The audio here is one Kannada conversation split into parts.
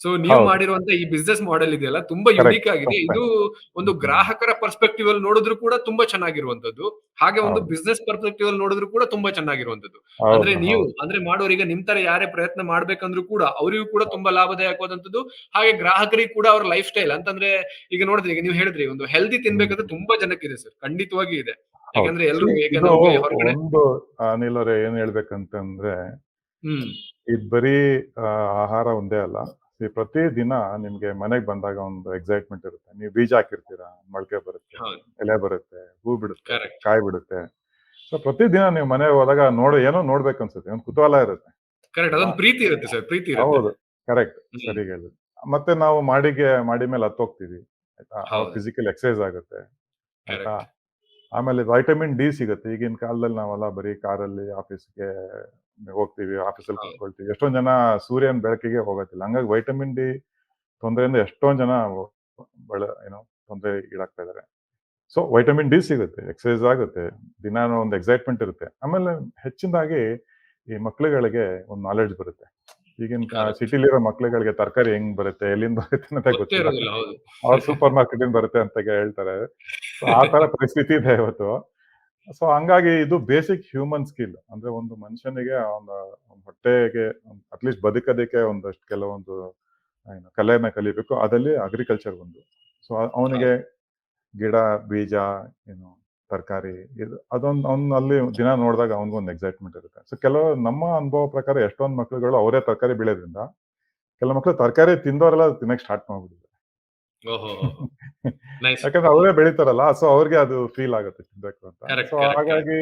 ಸೊ ನೀವು ಹೌದು. ಮಾಡಿರುವಂತ ಈ ಬಿಸ್ನೆಸ್ ಮಾಡೆಲ್ ಇದೆಯಲ್ಲ ತುಂಬಾ ಯುನೀಕ್ ಕರೆಕ್ಟ್. ಆಗಿದೆ. ಇದು ಒಂದು ಗ್ರಾಹಕರ ಪರ್ಸ್ಪೆಕ್ಟಿವ್ ಅಲ್ಲಿ ನೋಡಿದ್ರು ಕೂಡ ತುಂಬಾ ಚೆನ್ನಾಗಿರುವಂತದ್ದು. ಹಾಗೆ ಒಂದು ಹೌದು. ಬಿಸ್ನೆಸ್ ಪರ್ಸ್ಪೆಕ್ಟಿವ್ ಅಲ್ಲಿ ನೋಡಿದ್ರು ಕೂಡ ತುಂಬಾ ಚೆನ್ನಾಗಿರುವಂತದ್ದು. ಅಂದ್ರೆ ಹೌದು, ನೀವು ಹೌದು. ಅಂದ್ರೆ ಮಾಡೋರಿಗೆ ನಿಮ್ ತರ ಯಾರೇ ಪ್ರಯತ್ನ ಮಾಡ್ಬೇಕಂದ್ರೂ ಕೂಡ ಅವರಿಗೂ ಕೂಡ ತುಂಬಾ ಲಾಭದಾಯಕವಾದಂತದ್ದು. ಹಾಗೆ ಗ್ರಾಹಕರಿಗೂ ಕೂಡ ಅವ್ರ ಲೈಫ್ ಸ್ಟೈಲ್ ಅಂತಂದ್ರೆ ಈಗ ನೋಡಿದ್ರಿ ಈಗ ನೀವು ಹೇಳಿದ್ರಿ ಒಂದು ಹೆಲ್ದಿ ತಿನ್ಬೇಕಂದ್ರೆ ತುಂಬಾ ಜನಕ್ಕಿದೆ ಸರ್. ಖಂಡಿತವಾಗಿ ಇದೆ. ಹೌದು. ಯಾಕಂದ್ರೆ ಎಲ್ರು ಇದು ಯಾಕಂದ್ರೆ ಹೊರಗಡೆ ಒಂದು ಅನಿಲ್ ಅವ್ರೆ ಏನ್ ಹೇಳ್ಬೇಕಂತಂದ್ರೆ, ಹ್ಮ್. ಇದ್ ಬರೀ ಆಹಾರ ಒಂದೇ ಅಲ್ಲ. ಈ ಪ್ರತಿ ದಿನ ನಿಮ್ಗೆ ಮನೆಗ್ ಬಂದಾಗ ಒಂದು ಎಕ್ಸೈಟ್‌ಮೆಂಟ್ ಇರುತ್ತೆ. ನೀವು ಬೀಜ ಹಾಕಿರ್ತೀರಾ, ಮೊಳಕೆ ಬರುತ್ತೆ, ಹೌದು. ಎಲೆ ಬರುತ್ತೆ, ಹೂ ಬಿಡುತ್ತೆ, ಕರೆಕ್ಟ್. ಕಾಯಿ ಬಿಡುತ್ತೆ. ಸೊ ಪ್ರತಿದಿನ ನೀವು ಮನೆಗೆ ಹೋದಾಗ ಏನೋ ನೋಡ್ಬೇಕನ್ಸುತ್ತೆ. ಒಂದು ಕುತೂಹಲ ಇರುತ್ತೆ ಕರೆಕ್ಟ್. ಅಲ್ವಾ? ಅದೊಂದು ಪ್ರೀತಿ ಇರುತ್ತೆ ಸರ್. ಪ್ರೀತಿ ಇರುತ್ತೆ. ಹೌದು. ಕರೆಕ್ಟ್. ಹ್ಮ್. ಸರಿಯಾಗಿ ಹೇಳಿದ್ರಿ. ಮತ್ತೆ ನಾವು ಮಾಡಿ ಮೇಲೆ ಹತ್ತೋಗ್ತೀವಿ. ಆಯ್ತಾ? ಅವಾಗ ಹೌದು. ಫಿಸಿಕಲ್ ಎಕ್ಸರ್ಸೈಸ್ ಆಗುತ್ತೆ. ಆಯ್ತಾ? ಕರೆಕ್ಟ್. ಆಮೇಲೆ ವೈಟಮಿನ್ ಡಿ ಸಿಗುತ್ತೆ. ಈಗಿನ ಕಾಲದಲ್ಲಿ ನಾವೆಲ್ಲ ಬರೀ ಕಾರಲ್ಲಿ ಆಫೀಸ್‌ಗೆ ಹೋಗ್ತೀವಿ, ಆಫೀಸಲ್ಲಿ ಹೌದು. ಕುತ್ಕೊಳ್ತೀವಿ. ಎಷ್ಟೊಂದ್ ಜನ ಸೂರ್ಯನ ಬೆಳಕಿಗೆ ಹೋಗೋದಿಲ್ಲ. ಹಂಗಾಗಿ ವೈಟಮಿನ್ ಡಿ ತೊಂದರೆಯಿಂದ ಎಷ್ಟೊಂದ್ ಜನ ಏನೋ ತೊಂದರೆ ಈಡಾಗ್ತಾ ಇದ್ದಾರೆ. ಸೊ ವೈಟಮಿನ್ ಡಿ ಸಿಗುತ್ತೆ, ಎಕ್ಸರ್ಸೈಸ್ ಆಗುತ್ತೆ, ದಿನಾನು ಒಂದು ಎಕ್ಸೈಟ್‌ಮೆಂಟ್ ಇರುತ್ತೆ. ಆಮೇಲೆ ಹೆಚ್ಚಿನದಾಗಿ ಈ ಮಕ್ಳುಗಳಿಗೆ ಒಂದು ನಾಲೆಡ್ಜ್ ಬರುತ್ತೆ. ಈಗಿನ ಕರೆಕ್ಟ್. ಸಿಟಿಲಿರೋ ಮಕ್ಳುಗಳಿಗೆ ತರಕಾರಿ ಹೆಂಗ್ ಬರುತ್ತೆ, ಎಲ್ಲಿಂದ ಬರುತ್ತೆ ಅಂತ ಗೊತ್ತೇ ಗೊತ್ತಿಲ್ಲ. ಇರೋದಿಲ್ಲ. ಹೌದು. ಅವ್ರು ಸೂಪರ್ ಮಾರ್ಕೆಟಿಂದ ಬರುತ್ತೆ ಅಂತ ಹೇಳ್ತಾರೆ. ಸೊ ಆ ತರ ಪರಿಸ್ಥಿತಿ ಇದೆ ಇವತ್ತು. ಸೊ ಹಂಗಾಗಿ ಇದು ಬೇಸಿಕ್ ಹ್ಯೂಮನ್ ಸ್ಕಿಲ್. ಅಂದ್ರೆ ಒಂದು ಮನುಷ್ಯನಿಗೆ ಅವನ ಹೊಟ್ಟೆಗೆ ಅಟ್ಲೀಸ್ಟ್ ಬದುಕೋದಕ್ಕೆ ಒಂದಷ್ಟು ಕೆಲವೊಂದು ಕಲೆಯನ್ನ ಕಲಿಬೇಕು. ಅದಲ್ಲಿ ಅಗ್ರಿಕಲ್ಚರ್ ಒಂದು. ಸೊ ಅವನಿಗೆ ಹೌದು. ಗಿಡ, ಬೀಜ, ಏನು ತರಕಾರಿ ಅವ್ನ್ ಅಲ್ಲಿ ದಿನ ನೋಡಿದಾಗ ಅವನಿಗೊಂದು ಎಕ್ಸೈಟ್‌ಮೆಂಟ್ ಇರುತ್ತೆ. ಸೊ ನಮ್ಮ ಅನುಭವ ಪ್ರಕಾರ ಎಷ್ಟೊಂದು ಮಕ್ಳುಗಳು ಅವರೇ ತರಕಾರಿ ಬೆಳೆಯೋದ್ರಿಂದ, ಕೆಲವು ಮಕ್ಳು ತರಕಾರಿ ತಿಂದವರೆಲ್ಲ ತಿನ್ನಕ್ ಸ್ಟಾರ್ಟ್ ಮಾಡ್ಬಿಟ್ಟಿದ್ದಾರೆ. ಓಹೋಹೋಹೋ! ನೈಸ್. ಯಾಕಂದ್ರೆ ಅವರೇ ಬೆಳೀತಾರಲ್ಲ, ಸೊ ಅವ್ರಿಗೆ ಅದು ಫೀಲ್ ಆಗುತ್ತೆ ತಿನ್ಬೇಕು ಅಂತ. Correct, so correct, correct. ಹಾಗಾಗಿ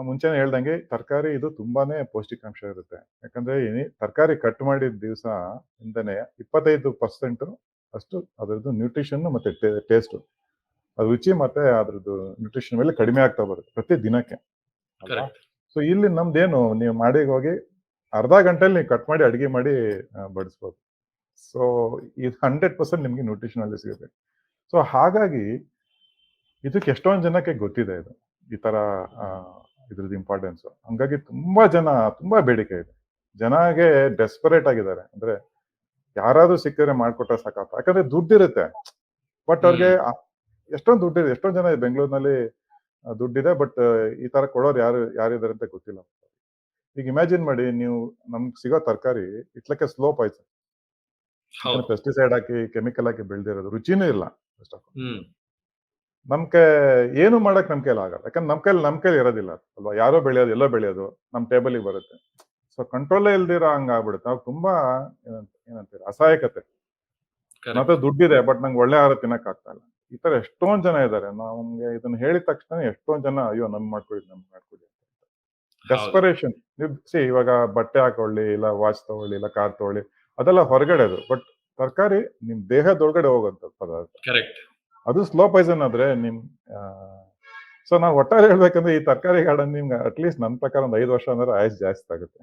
ಮುಂಚೆನೆ ಹೇಳ್ದಂಗೆ ತರಕಾರಿ ಇದು ತುಂಬಾನೇ ಪೌಷ್ಟಿಕಾಂಶ ಇರುತ್ತೆ. ಯಾಕಂದ್ರೆ ತರಕಾರಿ ಕಟ್ ಮಾಡಿದ ದಿವಸ ಇಂದನೆ 25% ಅಷ್ಟು ಅದರದ್ದು ನ್ಯೂಟ್ರಿಷನ್ ಮತ್ತೆ ಟೇಸ್ಟ್, ಅದು ರುಚಿ ಮತ್ತೆ ಅದ್ರದ್ದು ನ್ಯೂಟ್ರಿಷನ್ ಮೇಲೆ ಕಡಿಮೆ ಆಗ್ತಾ ಬರುತ್ತೆ ಪ್ರತಿ ದಿನಕ್ಕೆ ಅಲ್ವಾ? ಕರೆಕ್ಟ್. ಸೊ ಇಲ್ಲಿ ನಮ್ದೇನು, ನೀವು ಮಾಡಿಗೆ ಹೋಗಿ ಅರ್ಧ ಗಂಟೆಲಿ ನೀವು ಕಟ್ ಮಾಡಿ ಅಡಿಗೆ ಮಾಡಿ ಬಡಿಸ್ಬೋದು. ಸೊ ಇದು 100% ನಿಮ್ಗೆ ನ್ಯೂಟ್ರಿಷನ್ ಅಲ್ಲಿ ಸಿಗುತ್ತೆ. ಸೊ ಹಾಗಾಗಿ ಇದಕ್ಕೆ ಎಷ್ಟೊಂದು ಜನಕ್ಕೆ ಗೊತ್ತಿದೆ ಇದು ಈ ತರ ಇದ್ರದ್ದು ಇಂಪಾರ್ಟೆನ್ಸ್. ಹಂಗಾಗಿ ತುಂಬಾ ಬೇಡಿಕೆ ಇದೆ. ಜನಗೆ ಡೆಸ್ಪರೇಟ್ ಆಗಿದ್ದಾರೆ. ಅಂದ್ರೆ ಯಾರಾದ್ರೂ ಸಿಕ್ಕಿದ್ರೆ ಮಾಡ್ಕೊಟ್ರೆ ಸಾಕಪ್ಪ. ಯಾಕಂದ್ರೆ ದುಡ್ಡಿರುತ್ತೆ, ಬಟ್ ಅವ್ರಿಗೆ ಹ್ಮ್. ಎಷ್ಟೊಂದು ದುಡ್ಡಿದೆ. ಎಷ್ಟೊಂದು ಜನ ಬೆಂಗಳೂರಿನಲ್ಲಿ ದುಡ್ಡಿದೆ, ಬಟ್ ಈ ತರ ಕೊಡೋರು ಯಾರಿದ್ದಾರೆ ಅಂತ ಗೊತ್ತಿಲ್ಲ. ಈಗ ಇಮ್ಯಾಜಿನ್ ಮಾಡಿ, ನೀವು ನಮ್ಗೆ ಸಿಗೋ ತರಕಾರಿ it's like A slow Poisson. ಯಾಕಂದ್ರೆ ಹೌದು. ಪೆಸ್ಟಿಸೈಡ್ ಹಾಕಿ ಕೆಮಿಕಲ್ ಹಾಕಿ ಬೆಳೆದಿರೋದು, ರುಚಿನೂ ಇಲ್ಲ. ಹ್ಮ್. ನಮ್ಗೆ ಏನು ಮಾಡಕ್ ನಮ್ ಕೈಲಿ ಆಗಲ್ಲ. ಯಾಕಂದ್ರೆ ನಮ್ ಕೈಲಿ ಇರೋದಿಲ್ಲ ಅಲ್ವಾ? ಯಾರೋ ಬೆಳೆಯೋದು, ಎಲ್ಲೋ ಬೆಳೆಯೋದು ನಮ್ ಟೇಬಲ್ಗೆ ಬರುತ್ತೆ. ಸೊ ಕಂಟ್ರೋಲೇ ಇಲ್ದಿರೋ ಹಂಗ ಆಗ್ಬಿಡುತ್ತೆ. ನಾವು ತುಂಬಾ ಏನಂತೀರ ಅಸಹಾಯಕತೆ. ಮತ್ತೆ ಕರೆಕ್ಟ್. ದುಡ್ಡಿದೆ, ಬಟ್ ನಂಗೆ ಒಳ್ಳೆ ಆಹಾರ ತಿನ್ನಕ್ ಆಗ್ತಾ ಇಲ್ಲ. ಈ ತರ ಎಷ್ಟೊಂದ್ ಜನ ಇದ್ದಾರೆ. ನಮ್ಗೆ ಇದನ್ನ ಹೇಳಿದ ತಕ್ಷಣ ಎಷ್ಟೊಂದ್ ಜನ ಅಯ್ಯೋ ನಮ್ ಮಾಡ್ಕೊಡಿ ಅಂತ. ಹೌದು. ಡೆಸ್ಪರೇಷನ್. ಇವಾಗ ಬಟ್ಟೆ ಹಾಕೊಳ್ಳಿ, ಇಲ್ಲ ವಾಚ್ ತಗೊಳ್ಳಿ, ಇಲ್ಲ ಕಾರ್ ತಗೊಳ್ಳಿ, ಅದೆಲ್ಲ ಹೊರಗಡೆ ಅದು. ಬಟ್ ತರಕಾರಿ ನಿಮ್ ದೇಹದೊಳಗಡೆ ಹೋಗುವಂತ ಪದಾರ್ಥ. ಕರೆಕ್ಟ್. ಅದು ಸ್ಲೋ ಪಾಯ್ಸನ್ ಆದ್ರೆ ಸೊ ನಾವು ಒಟ್ಟಾರೆ ಹೇಳ್ಬೇಕಂದ್ರೆ ಈ ತರಕಾರಿ ಗಾರ್ಡನ್ ನಿಮ್ಗೆ ಅಟ್ಲೀಸ್ಟ್ ನನ್ನ ಪ್ರಕಾರ ಒಂದು 5 ವರ್ಷ ಅಂದ್ರೆ ಆಯುಸ್ ಜಾಸ್ತಿ ಆಗುತ್ತೆ.